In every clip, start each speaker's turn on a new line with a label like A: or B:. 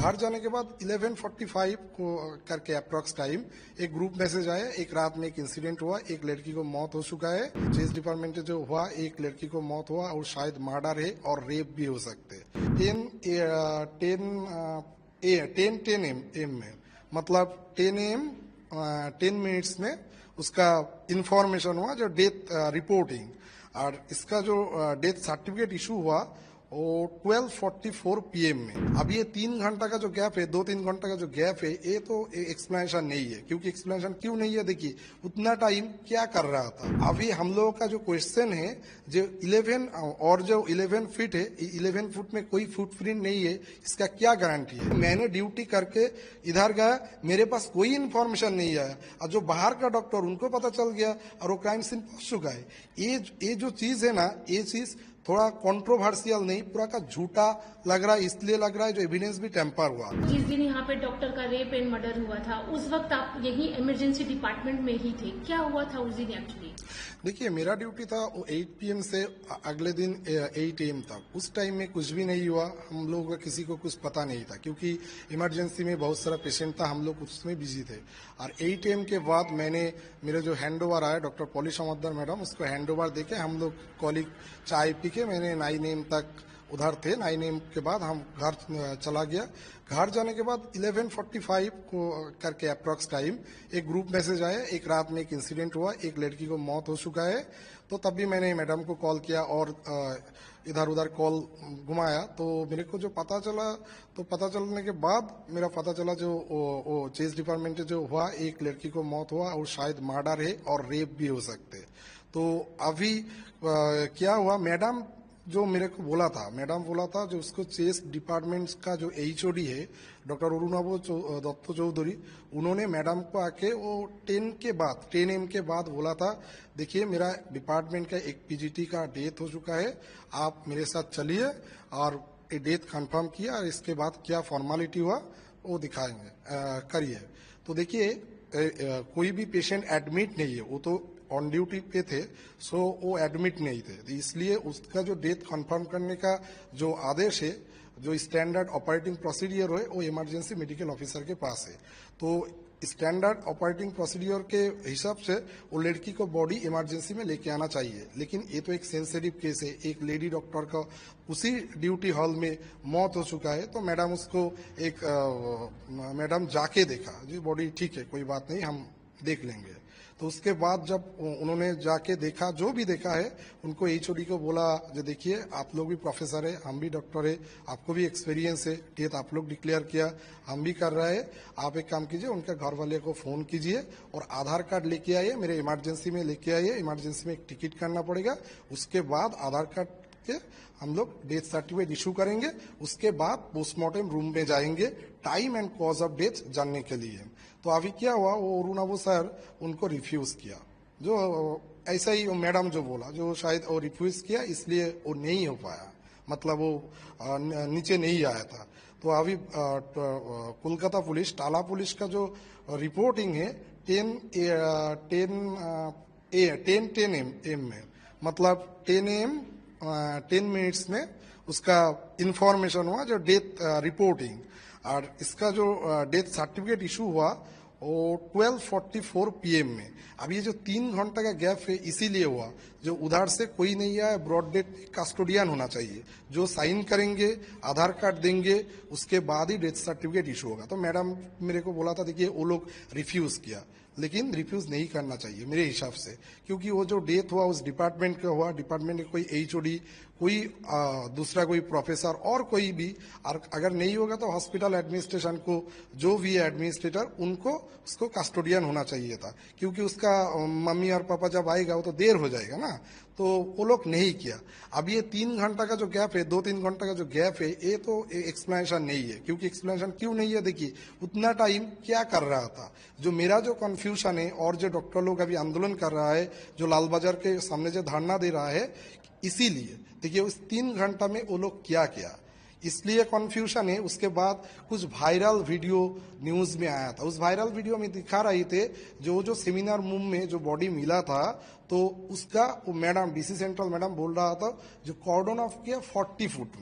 A: घर जाने के बाद 11:45 को करके अप्रॉक्स टाइम एक ग्रुप मैसेज आया। एक रात में एक इंसिडेंट हुआ, एक लड़की को मौत हो चुका है। चेस डिपार्टमेंट में जो हुआ, एक लड़की को मौत हुआ और शायद मर्डर है और रेप भी हो सकते हैं। 10 एम में, मतलब 10 AM 10 मिनट्स में उसका इंफॉर्मेशन हुआ, जो डेथ रिपोर्टिंग। और इसका जो डेथ सर्टिफिकेट इशू हुआ वो 12:44 PM में। अब ये 3 घंटा का जो गैप है, 2-3 घंटा का जो गैप है, ये तो एक्सप्लेनेशन नहीं है। क्योंकि एक्सप्लेनेशन क्यों नहीं है, देखिए उतना टाइम क्या कर रहा था। अभी हम लोगों का जो क्वेश्चन है, जो 11 और जो 11 फीट है, 11 फुट में कोई फुटप्रिंट नहीं है, इसका क्या गारंटी है। मैंने ड्यूटी करके इधर गया, मेरे पास कोई इन्फॉर्मेशन नहीं आया, और जो बाहर का डॉक्टर उनको पता चल गया और वो क्राइम सीन पहुंच चुका है। ये जो चीज है ना, ये चीज थोड़ा कंट्रोवर्शियल नहीं, पूरा का झूठा लग रहा है। इसलिए लग रहा है जो एविडेंस भी टेम्पर हुआ।
B: जिस दिन यहाँ पे डॉक्टर का रेप एंड मर्डर हुआ था, उस वक्त आप यही इमरजेंसी डिपार्टमेंट में ही थे। क्या हुआ था उस दिन एक्चुअली?
A: देखिए, मेरा ड्यूटी था 8 PM से अगले दिन 8 AM तक। उस टाइम में कुछ भी नहीं हुआ, हम लोगों का किसी को कुछ पता नहीं था, क्योंकि इमरजेंसी में बहुत सारा पेशेंट था, हम लोग उसमें बिजी थे। और 8 AM के बाद मेरे जो हैंड ओवर आया डॉक्टर पॉली समद्दर मैडम, उसको हैंड ओवर देके हम लोग कॉलिग चाय पी के मैंने 9 AM तक उधर थे। 9 AM के बाद हम घर चला गया। घर जाने के बाद 11:45 को करके अप्रॉक्स टाइम एक ग्रुप मैसेज आया। एक रात में एक इंसिडेंट हुआ, एक लड़की को मौत हो चुका है। तो तब भी मैंने मैडम को कॉल किया और इधर उधर कॉल घुमाया। तो मेरे को जो पता चला, तो पता चलने के बाद मेरा पता चला जो चेस डिपार्टमेंट में जो हुआ, एक लड़की को मौत हुआ और शायद मर्डर है और रेप भी हो सकते हैं। तो अभी क्या हुआ, मैडम जो मेरे को मैडम बोला था जो उसको चेस डिपार्टमेंट का जो HOD है डॉक्टर अरुणाभ दत्त चौधरी, उन्होंने मैडम को आके वो 10 AM के बाद बोला था, देखिए मेरा डिपार्टमेंट का एक PGT का डेथ हो चुका है, आप मेरे साथ चलिए और ये डेथ कंफर्म किया और इसके बाद क्या फॉर्मेलिटी हुआ वो दिखाएंगे, करिए। तो देखिए कोई भी पेशेंट एडमिट नहीं है, वो तो ऑन ड्यूटी पे थे, सो वो एडमिट नहीं थे। तो इसलिए उसका जो डेथ कंफर्म करने का जो आदेश है, जो स्टैंडर्ड ऑपरेटिंग प्रोसीडियर है, वो इमरजेंसी मेडिकल ऑफिसर के पास है। तो स्टैंडर्ड ऑपरेटिंग प्रोसीडियर के हिसाब से वो लड़की को बॉडी इमरजेंसी में लेके आना चाहिए। लेकिन ये तो एक सेंसिटिव केस है, एक लेडी डॉक्टर का उसी ड्यूटी हॉल में मौत हो चुका है। तो मैडम उसको मैडम जाके देखा, जी बॉडी ठीक है, कोई बात नहीं, हम देख लेंगे। तो उसके बाद जब उन्होंने जाके देखा, जो भी देखा है, उनको HOD को बोला, जो देखिए आप लोग भी प्रोफेसर है, हम भी डॉक्टर है, आपको भी एक्सपीरियंस है, डेथ आप लोग डिक्लेयर किया, हम भी कर रहे हैं, आप एक काम कीजिए, उनके घर वाले को फोन कीजिए और आधार कार्ड लेके आइए, मेरे इमरजेंसी में लेके आइए। इमरजेंसी में एक टिकट करना पड़ेगा, उसके बाद आधार कार्ड के हम लोग डेथ सर्टिफिकेट इशू करेंगे। उसके बाद पोस्टमार्टम रूम में जाएंगे time and cause of death जानने के लिए। तो अभी क्या हुआ, वो अरुणाभ सर उनको रिफ्यूज किया, जो ऐसा ही मैडम जो बोला, जो शायद वो रिफ्यूज किया, इसलिए वो नहीं हो पाया, मतलब वो नीचे नहीं आया था। तो अभी कोलकाता पुलिस, टाला पुलिस का जो रिपोर्टिंग है 10 AM में, मतलब 10 AM 10 मिनट्स में उसका इंफॉर्मेशन हुआ, जो डेथ रिपोर्टिंग। और इसका जो डेथ सर्टिफिकेट इशू हुआ वो 12:44 PM में। अब ये जो 3 घंटा का गैप है, इसीलिए हुआ, जो उधर से कोई नहीं आया, ब्रॉड डेथ कस्टोडियन होना चाहिए, जो साइन करेंगे, आधार कार्ड देंगे, उसके बाद ही डेथ सर्टिफिकेट इशू होगा। तो मैडम मेरे को बोला था, देखिए वो लोग रिफ्यूज किया, लेकिन रिफ्यूज नहीं करना चाहिए मेरे हिसाब से, क्योंकि वो जो डेथ हुआ उस डिपार्टमेंट का हुआ, डिपार्टमेंट में कोई HOD, कोई दूसरा कोई प्रोफेसर और कोई भी, और अगर नहीं होगा तो हॉस्पिटल एडमिनिस्ट्रेशन को, जो भी है एडमिनिस्ट्रेटर, उनको उसको कस्टोडियन होना चाहिए था, क्योंकि उसका मम्मी और पापा जब आएगा वो तो देर हो जाएगा ना। तो वो लोग नहीं किया। अब ये 3 घंटा का जो गैप है, 2-3 घंटा का जो गैप है, ये तो एक्सप्लेनेशन नहीं है। क्योंकि एक्सप्लेनेशन क्यों नहीं है, देखिए उतना टाइम क्या कर रहा था। जो मेरा जो कंफ्यूजन है, और जो डॉक्टर लोग अभी आंदोलन कर रहा है, जो लाल बाजार के सामने जो धरना दे रहा है, इसीलिए देखिए उस 3 घंटा में वो लोग क्या किया, इसलिए कंफ्यूजन है। उसके बाद कुछ वायरल वीडियो न्यूज में आया था, उस वायरल वीडियो में दिखा रहे थे जो सेमिनार रूम में जो बॉडी मिला था, तो उसका वो मैडम DC सेंट्रल मैडम बोल रहा था, जो कॉर्डन ऑफ किया 40 फीट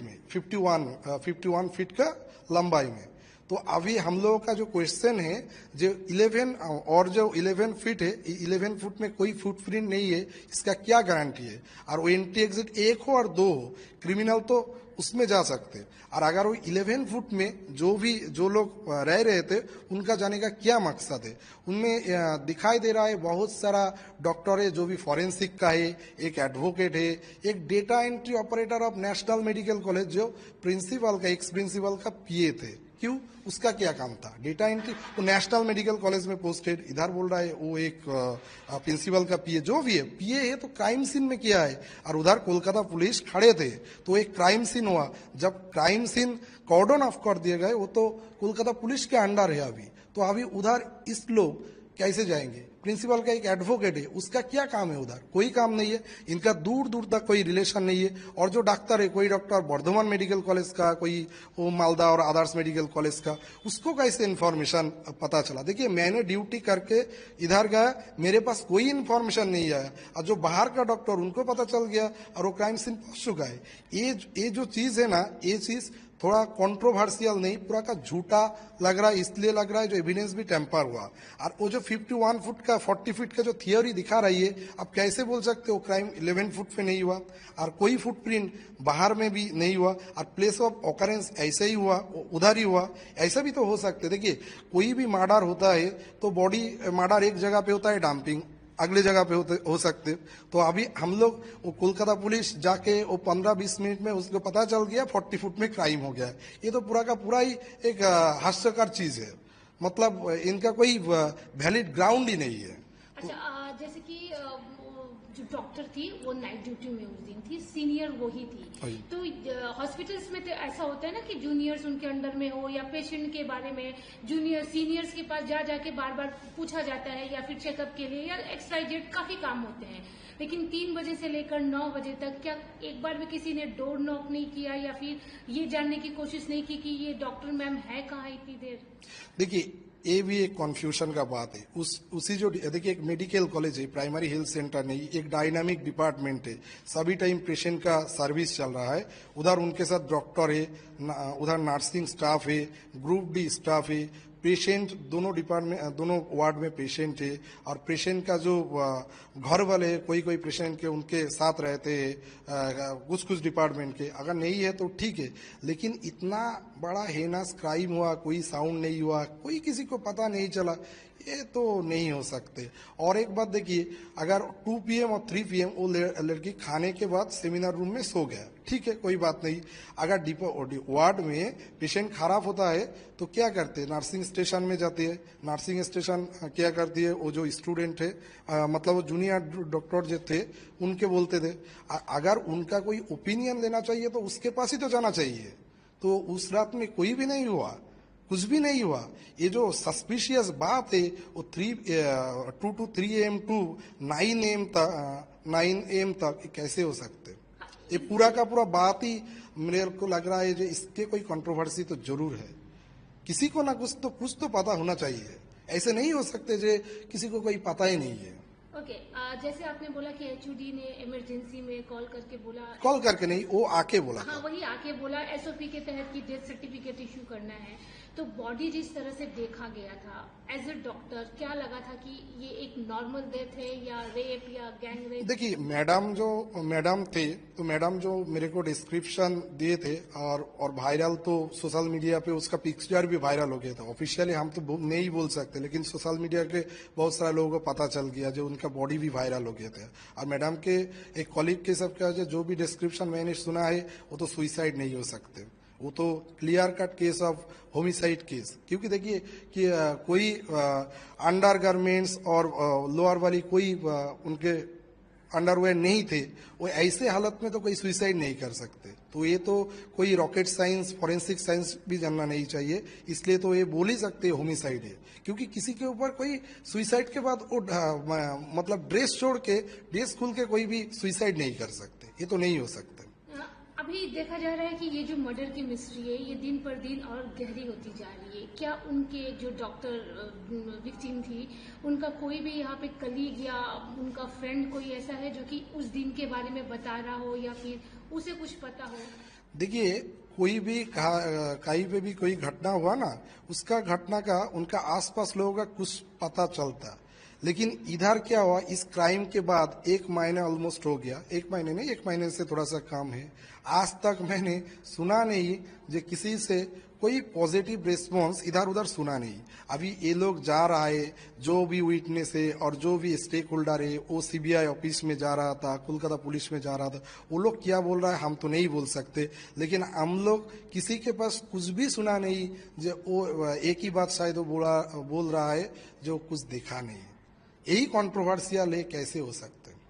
A: में 51 फीट का लंबाई में। तो अभी हम लोगों का जो क्वेश्चन है, जो 11 और जो 11 फीट है, 11 फुट में कोई फुटप्रिंट नहीं है, इसका क्या गारंटी है? और वो एंट्री एग्जिट एक हो और दो हो, क्रिमिनल तो उसमें जा सकते। और अगर वो 11 फुट में जो लोग रह रहे थे, उनका जाने का क्या मकसद है? उनमें दिखाई दे रहा है बहुत सारा डॉक्टर है जो भी फॉरेंसिक का है, एक एडवोकेट है, एक data entry operator of national medical college जो प्रिंसिपल का, एक्स प्रिंसिपल का पीए थे। क्यों? उसका क्या काम था? Data entry. वो नेशनल मेडिकल कॉलेज में पोस्टेड, इधर बोल रहा है वो एक प्रिंसिपल का पीए। जो भी है, पीए है तो क्राइम सीन में किया है, और उधर कोलकाता पुलिस खड़े थे, तो एक क्राइम सीन हुआ। जब क्राइम सीन कॉर्डन ऑफ कर दिए गए, वो तो कोलकाता पुलिस के अंडर है अभी। तो अभी उधर इस लोग कैसे जाएंगे? प्रिंसिपल का एक एडवोकेट है, उसका क्या काम है? उधर कोई काम नहीं है, इनका दूर दूर तक कोई रिलेशन नहीं है। और जो डॉक्टर है, कोई डॉक्टर बर्धमान मेडिकल कॉलेज का, कोई वो मालदा और आदर्श मेडिकल कॉलेज का, उसको कैसे इन्फॉर्मेशन पता चला? देखिए, मैंने ड्यूटी करके इधर गया, मेरे पास कोई इन्फॉर्मेशन नहीं आया, और जो बाहर का डॉक्टर, उनको पता चल गया और वो क्राइम सीन पहुंच चुका है। ये जो चीज है ना, ये चीज थोड़ा कंट्रोवर्शियल नहीं, पूरा का झूठा लग रहा है। इसलिए लग रहा है जो एविडेंस भी टेम्पर हुआ। और वो जो 51 फुट का 40 फीट का जो थियोरी दिखा रही है, आप कैसे बोल सकते हो क्राइम 11 फुट पे नहीं हुआ? और कोई फुटप्रिंट बाहर में भी नहीं हुआ, और प्लेस ऑफ ऑकरेंस ऐसे ही हुआ, उधर ही हुआ। ऐसा भी तो हो सकते। देखिए, कोई भी मर्डर होता है तो बॉडी मर्डर एक जगह पे होता है, डंपिंग अगले जगह पे हो सकते। तो अभी हम लोग वो कोलकाता पुलिस जाके वो 15-20 मिनट में उसको पता चल गया 40 फुट में क्राइम हो गया। ये तो पूरा का पूरा ही एक हास्यकर चीज है। मतलब इनका कोई वैलिड ग्राउंड ही नहीं है।
B: अच्छा, जैसे कि वो जो डॉक्टर थी वो नाइट ड्यूटी में उस दिन थी, सीनियर वो ही थी। तो हॉस्पिटल्स में तो ऐसा होता है ना कि जूनियर्स उनके अंडर में हो, या पेशेंट के बारे में जूनियर सीनियर्स के पास जा जाके बार बार पूछा जाता है, या फिर चेकअप के लिए, या XYZ काफी काम होते हैं। लेकिन 3 बजे से लेकर 9 बजे तक क्या एक बार भी किसी ने डोर नॉक नहीं किया, या फिर ये जानने की कोशिश नहीं की कि ये डॉक्टर मैम है कहाँ इतनी देर?
A: देखिए, ये भी एक कंफ्यूजन का बात है। उसी जो देखिए, एक मेडिकल कॉलेज है, प्राइमरी हेल्थ सेंटर नहीं, एक डायनामिक डिपार्टमेंट है। सभी टाइम पेशेंट का सर्विस चल रहा है। उधर उनके साथ डॉक्टर है, उधर नर्सिंग स्टाफ है, ग्रुप डी स्टाफ है, पेशेंट दोनों डिपार्टमेंट, दोनों वार्ड में पेशेंट है। और पेशेंट का जो घर वाले है, कोई कोई पेशेंट के उनके साथ रहते हैं, कुछ कुछ डिपार्टमेंट के। अगर नहीं है तो ठीक है, लेकिन इतना बड़ा हेनस क्राइम हुआ, कोई साउंड नहीं हुआ, कोई किसी को पता नहीं चला, ये तो नहीं हो सकते। और एक बात देखिए, अगर 2 PM और 3 PM वो लड़की खाने के बाद सेमिनार रूम में सो गया, ठीक है, कोई बात नहीं। अगर वार्ड में पेशेंट खराब होता है तो क्या करते हैं? नर्सिंग स्टेशन में जाती है। नर्सिंग स्टेशन क्या करती है? वो जो स्टूडेंट है, मतलब वो जूनियर डॉक्टर जो थे, उनके बोलते थे। अगर उनका कोई ओपिनियन लेना चाहिए तो उसके पास ही तो जाना चाहिए। तो उस रात में कोई भी नहीं हुआ, कुछ भी नहीं हुआ। ये जो सस्पिशियस बात है, वो 2 to 3 AM टू 9 AM तक कैसे हो सकते? ये पूरा का पूरा बात ही मेरे को लग रहा है जो इसके कोई कंट्रोवर्सी तो जरूर है। किसी को ना कुछ तो पता होना चाहिए। ऐसे नहीं हो सकते जो किसी को कोई पता ही नहीं है।
B: ओके, जैसे आपने बोला कि HOD ने इमरजेंसी में कॉल करके बोला,
A: कॉल करके नहीं, वो आके बोला।
B: हाँ, वही आके बोला SOP के तहत की डेथ सर्टिफिकेट इश्यू करना है। तो बॉडी जिस तरह से देखा गया था, एज ए डॉक्टर क्या लगा था कि ये एक नॉर्मल डेथ है या रेप या गैंग रेप?
A: देखिए, मैडम थे, तो मैडम जो मेरे को डिस्क्रिप्शन दिए थे, और वायरल तो सोशल मीडिया पे उसका पिक्चर भी वायरल हो गया था। ऑफिशियली हम तो नहीं बोल सकते, लेकिन सोशल मीडिया के बहुत सारे लोगों को पता चल गया, जो उनका बॉडी भी वायरल हो गया था। और मैडम के एक कॉलीग के सबका जो भी डिस्क्रिप्शन मैंने सुना है, वो तो सुइसाइड नहीं हो सकते, वो तो clear cut case of homicide case. क्योंकि देखिए कि कोई अंडर गारमेंट्स और लोअर वाली कोई उनके अंडरवेयर नहीं थे, वो ऐसे हालत में तो कोई सुइसाइड नहीं कर सकते। तो ये तो कोई रॉकेट साइंस, फॉरेंसिक साइंस भी जानना नहीं चाहिए, इसलिए तो ये बोल ही सकते होमिसाइड है। क्योंकि किसी के ऊपर कोई सुइसाइड के बाद वो मतलब ड्रेस छोड़ के, ड्रेस खुल के कोई भी सुइसाइड नहीं कर सकते, ये तो नहीं हो सकता।
B: अभी देखा जा रहा है कि ये जो मर्डर की मिस्ट्री है, ये दिन पर दिन और गहरी होती जा रही है। क्या उनके जो डॉक्टर विक्टिम थी, उनका कोई भी यहाँ पे कलीग या उनका फ्रेंड कोई ऐसा है जो कि उस दिन के बारे में बता रहा हो, या फिर उसे कुछ पता हो?
A: देखिए, कोई भी कहीं पे भी कोई घटना हुआ ना, उसका घटना का उनका आसपास लोगों का कुछ पता चलता। लेकिन इधर क्या हुआ, इस क्राइम के बाद 1 महीना ऑलमोस्ट हो गया, 1 महीने नहीं, 1 महीने से थोड़ा सा कम है, आज तक मैंने सुना नहीं जो किसी से कोई पॉजिटिव रिस्पॉन्स इधर उधर सुना नहीं। अभी ये लोग जा रहा है, जो भी विटनेस है और जो भी स्टेक होल्डर है, वो सीबीआई ऑफिस में जा रहा था, कोलकाता पुलिस में जा रहा था, वो लोग क्या बोल रहा है हम तो नहीं बोल सकते। लेकिन हम लोग किसी के पास कुछ भी सुना नहीं, जो वो एक ही बात शायद वो बोल रहा है जो कुछ देखा नहीं। यही कंट्रोवर्शियल है, कैसे हो सकता है।